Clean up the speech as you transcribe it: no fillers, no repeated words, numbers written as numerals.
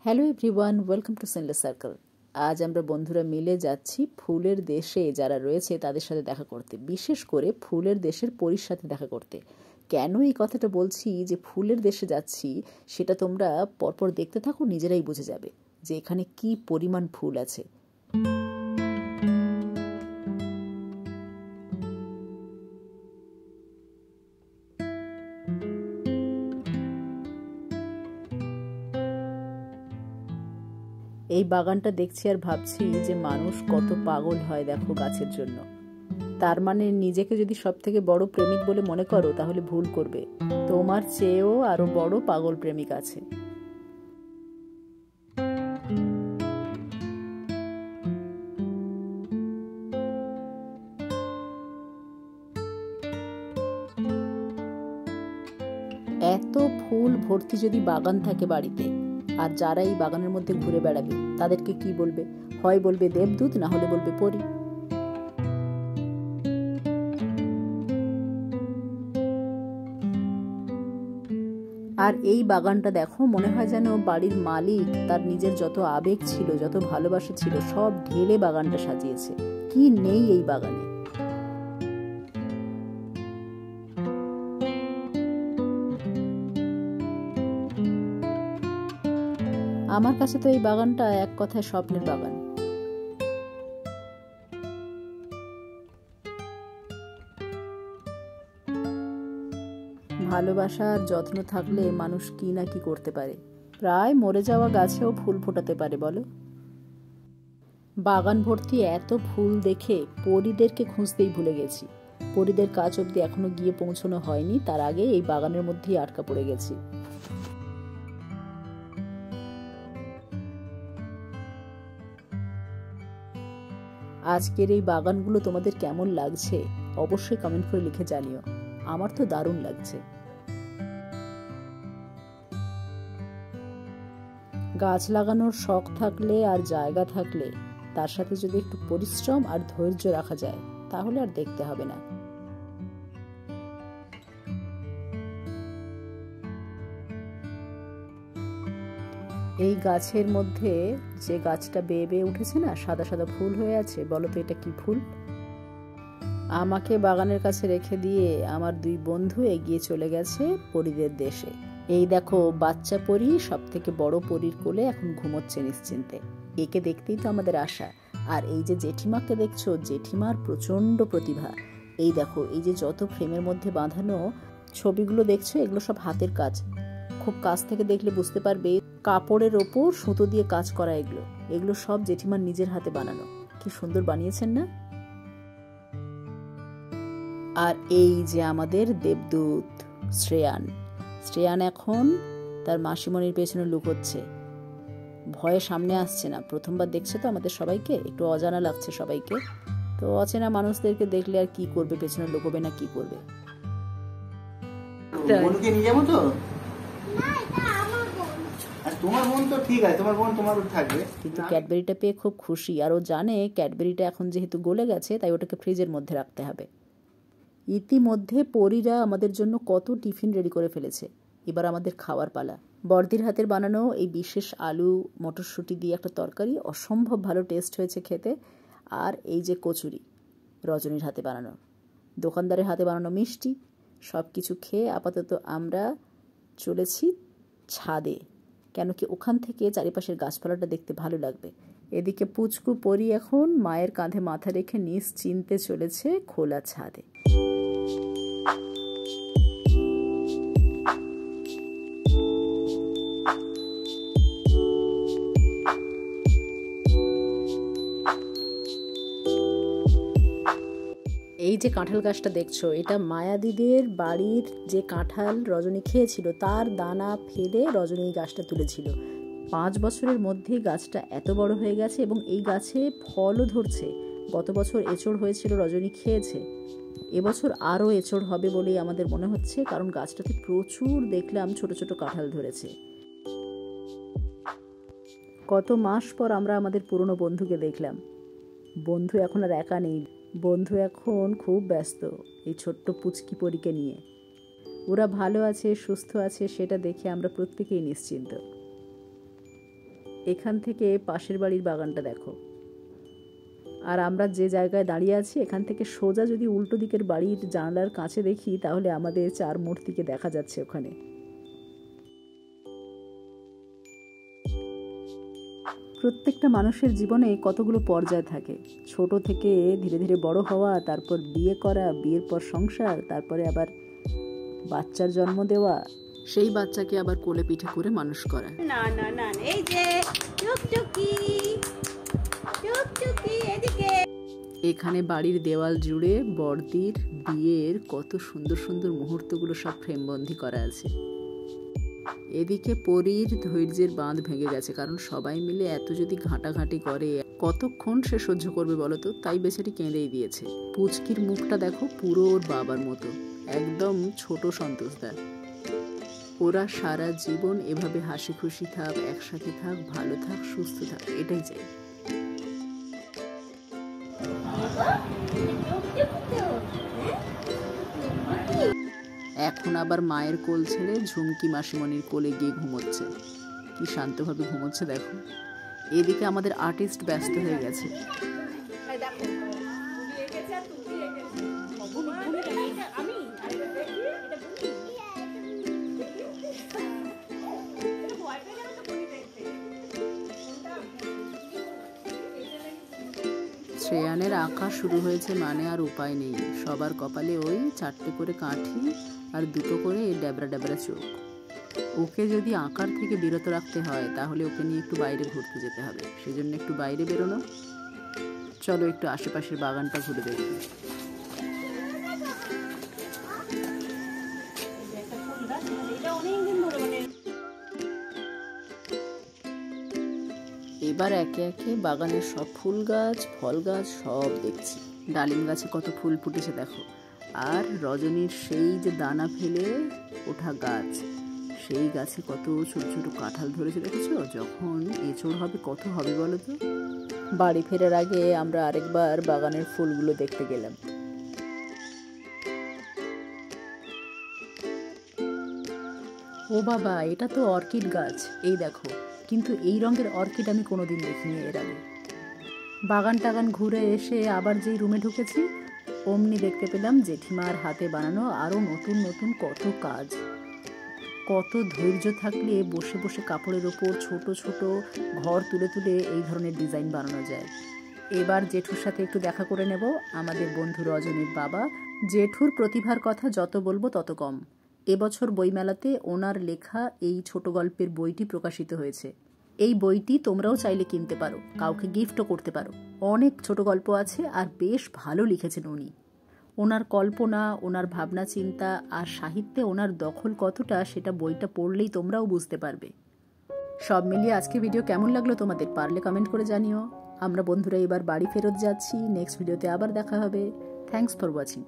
Hello everyone, welcome to senseless circle. আজ আমরা বন্ধুরা মিলে যাচ্ছি ফুলের দেশে যারা রয়েছে তাদের সাথে দেখা করতে, বিশেষ করে ফুলের দেশের পরীর সাথে দেখা করতে। কেন এই কথাটা বলছি যে ফুলের দেশে যাচ্ছি সেটা তোমরা পরপর দেখতে থাকো, নিজেরাই বুঝে যাবে যে এখানে কি পরিমাণ ফুল আছে। এই বাগানটা দেখছি আর ভাবছি যে মানুষ কত পাগল হয় দেখো গাছের জন্য। তার মানে নিজেকে যদি সব থেকে বড় প্রেমিক বলে মনে করো তাহলে ভুল করবে, তোমার চেয়েও আরো বড় পাগল প্রেমিক আছে। এত ফুল ভর্তি যদি বাগান থাকে বাড়িতে, আর যারা এই বাগানের মধ্যে ঘুরে বেড়াবে তাদেরকে কি বলবে? হয় বলবে দেবদূত, না হলে বলবে পরী। আর এই বাগানটা দেখো, মনে হয় যেন বাড়ির মালিক তার নিজের যত আবেগ ছিল, যত ভালোবাসা ছিল সব ঢেলে বাগানটা সাজিয়েছে। কি নেই এই বাগানে! আমার কাছে তো এই বাগানটা এক কথায় স্বপ্নের বাগান। ভালোবাসা আর যত্ন থাকলে মানুষ কি না কি করতে পারে। প্রায় মরে যাওয়া গাছেও ফুল ফোটাতে পারে বলো। বাগান ভর্তি এত ফুল দেখে পরীদেরকে খুঁজতেই ভুলে গেছি। পরীদের কাছ অব্দি এখনো গিয়ে পৌঁছানো হয়নি, তার আগে এই বাগানের মধ্যেই আটকা পড়ে গেছি। আজকের এই বাগানগুলো তোমাদের কেমন লাগছে অবশ্যই কমেন্ট করে লিখে জানিও। আমার তো দারুণ লাগছে। গাছ লাগানোর শখ থাকলে আর জায়গা থাকলে, তার সাথে যদি একটু পরিশ্রম আর ধৈর্য রাখা যায় তাহলে আর দেখতে হবে না। এই গাছের মধ্যে যে গাছটা বেয়ে বেয়ে উঠেছে না, সাদা সাদা ফুল হয়ে আছে, বলো তো এটা কি ফুল? আমাকে বাগানের কাছে রেখে দিয়ে আমার দুই বন্ধু এগিয়ে চলে গেছে পরীদের দেশে। এই দেখো, বাচ্চা পরী সব থেকে বড় পরীর কোলে এখন ঘুমোচ্ছে নিশ্চিন্তে। একে দেখতেই তো আমাদের আশা। আর এই যে জেঠিমাকে দেখছো, জেঠিমার প্রচন্ড প্রতিভা। এই দেখো, এই যে যত ফ্রেমের মধ্যে বাঁধানো ছবিগুলো দেখছো, এগুলো সব হাতের কাজ। খুব কাছ থেকে দেখলে বুঝতে পারবে কাপড়ের ওপর সুতো দিয়ে কাজ করা। এগুলো এগুলো সব জেঠিমার নিজের হাতে বানানো। কি সুন্দর বানিয়েছেন না? আর এই যে আমাদের দেবদূত শ্রেয়ান, শ্রেয়ান এখন তার মাসিমণির পেছনে লুকোচ্ছে। ভয়ে সামনে আসছে না, প্রথমবার দেখছে তো আমাদের সবাইকে, একটু অজানা লাগছে সবাইকে। তো অচেনা মানুষদেরকে দেখলে আর কি করবে, পেছনে লুকোবে না কি করবে। কিন্তু ক্যাডবেরিটা পেয়ে খুব খুশি, আর ও জানে ক্যাডবেরিটা এখন যেহেতু গলে গেছে তাই ওটাকে ফ্রিজের মধ্যে রাখতে হবে। ইতিমধ্যে পরীরা আমাদের জন্য কত টিফিন রেডি করে ফেলেছে। এবার আমাদের খাওয়ার পালা। বর্দির হাতের বানানো এই বিশেষ আলু মটরশুঁটি দিয়ে একটা তরকারি, অসম্ভব ভালো টেস্ট হয়েছে খেতে। আর এই যে কচুরি, রজনীর হাতে বানানো, দোকানদারের হাতে বানানো মিষ্টি, সব কিছু খেয়ে আপাতত আমরা চলেছি ছাদে। কেন কি ওখান থেকে চারিপাশের গাছপালাটা দেখতে ভালো লাগবে। এদিকে পুচকু পরী এখন মায়ের কাঁধে মাথা রেখে নিশ্চিন্তে চলেছে খোলা ছাদে। এই যে কাঁঠাল গাছটা দেখছো, এটা মায়াদিদের বাড়ির যে কাঁঠাল রজনী খেয়েছিল তার দানা ফেলে রজনী এই গাছটা তুলেছিল। 5 বছরের মধ্যেই গাছটা এত বড় হয়ে গেছে এবং এই গাছে ফলও ধরছে। গত বছর এঁচড় হয়েছিল, রজনী খেয়েছে। এবছর আরও এঁচড় হবে বলেই আমাদের মনে হচ্ছে, কারণ গাছটাতে প্রচুর দেখলাম ছোট ছোট কাঁঠাল ধরেছে। কত মাস পর আমরা আমাদের পুরনো বন্ধুকে দেখলাম। বন্ধু এখন আর একা নেই, বন্ধু এখন খুব ব্যস্ত এই ছোট্ট পুচকি পরীকে নিয়ে। ওরা ভালো আছে, সুস্থ আছে, সেটা দেখে আমরা প্রত্যেকেই নিশ্চিন্ত। এখান থেকে পাশের বাড়ির বাগানটা দেখো। আর আমরা যে জায়গায় দাঁড়িয়ে আছি এখান থেকে সোজা যদি উল্টো দিকের বাড়ির জানলার কাছে দেখি তাহলে আমাদের 4 মূর্তিকে দেখা যাচ্ছে ওখানে। প্রত্যেকটা মানুষের জীবনে কতগুলো পর্যায় থাকে, ছোট থেকে ধীরে ধীরে বড় হওয়া, তারপর বিয়ে করা, বিয়ের পর সংসার, তারপরে আবার বাচ্চার জন্ম দেওয়া, সেই বাচ্চাকে আবার কোলে পিঠে করে মানুষ করা। না না না, এই যে টুকটুকি টুকটুকি এদিকে। এখানে বাড়ির দেওয়াল জুড়ে বড়দির বিয়ের কত সুন্দর সুন্দর মুহূর্তগুলো সব ফ্রেমবন্দি করা আছে। এদিকে পরীর ধৈর্যের বাঁধ ভেঙে গেছে, কারণ সবাই মিলে এত যদি ঘাঁটাঘাঁটি করে কতক্ষণ সে সহ্য করবে বলতো, তাই বেচারি কেঁদেই দিয়েছে। পুচকির মুখটা দেখো, পুরো ওর বাবার মতো, একদম ছোট সন্তোষদা। ওরা সারা জীবন এভাবে হাসি খুশি থাক, একসাথে থাক, ভালো থাক, সুস্থ থাক, এটাই চাই। এখন আবার মায়ের কোল ছেড়ে ঝুমকি মাসিমণির কোলে গিয়ে ঘুমোচ্ছে। কি শান্তভাবে ঘুমোচ্ছে দেখো। এদিকে আমাদের আর্টিস্ট ব্যস্ত হয়ে গেছে। শ্রেয়ানের আঁকা শুরু হয়েছে মানে আর উপায় নেই। সবার কপালে ওই 4টে করে কাঠি আর 2টো করে ড্যাবরা ড্যাবরা চোখ। ওকে যদি আঁকার থেকে বিরত রাখতে হয় তাহলে ওকে নিয়ে একটু বাইরে ঘুরতে যেতে হবে। সেজন্য একটু বাইরে বেরোনো। চলো একটু আশেপাশের বাগানটা ঘুরে দেখি। এবার একে একে বাগানের সব ফুল গাছ, ফল গাছ সব দেখছি। ডালিম গাছে কত ফুল ফুটেছে দেখো। আর রজনীর সেই যে দানা ফেলে ওঠা গাছ, সেই গাছে কত ছোট ছোট কাঁঠাল ধরেছে দেখেছো। যখন এঁচড় হবে কত হবে বলো তো। বাড়ি ফেরার আগে আমরা আরেকবার বাগানের ফুলগুলো দেখতে গেলাম। ও বাবা, এটা তো অর্কিড গাছ, এই দেখো। কিন্তু এই রঙের অর্কিড আমি কোনোদিন দেখিনি এর আগে। বাগান টাগান ঘুরে এসে আবার যেই রুমে ঢুকেছি অমনি দেখতে পেলাম জেঠিমার হাতে বানানো আরও নতুন নতুন কত কাজ। কত ধৈর্য থাকলে বসে বসে কাপড়ের ওপর ছোট ছোট ঘর তুলে তুলে এই ধরনের ডিজাইন বানানো যায়। এবার জেঠুর সাথে একটু দেখা করে নেব, আমাদের বন্ধু রজনীর বাবা। জেঠুর প্রতিভার কথা যত বলবো তত কম। এবছর বইমেলাতে ওনার লেখা এই ছোট গল্পের বইটি প্রকাশিত হয়েছে। এই বইটি তোমরাও চাইলে কিনতে পারো, কাউকে গিফটও করতে পারো। অনেক ছোট গল্প আছে আর বেশ ভালো লিখেছেন উনি। ওনার কল্পনা, ওনার ভাবনা চিন্তা আর সাহিত্যে ওনার দখল কতটা সেটা বইটা পড়লেই তোমরাও বুঝতে পারবে। সব মিলিয়ে আজকে ভিডিও কেমন লাগলো তোমাদের পারলে কমেন্ট করে জানিও। আমরা বন্ধুরা এবার বাড়ি ফেরত যাচ্ছি। নেক্সট ভিডিওতে আবার দেখা হবে। Thanks for watching.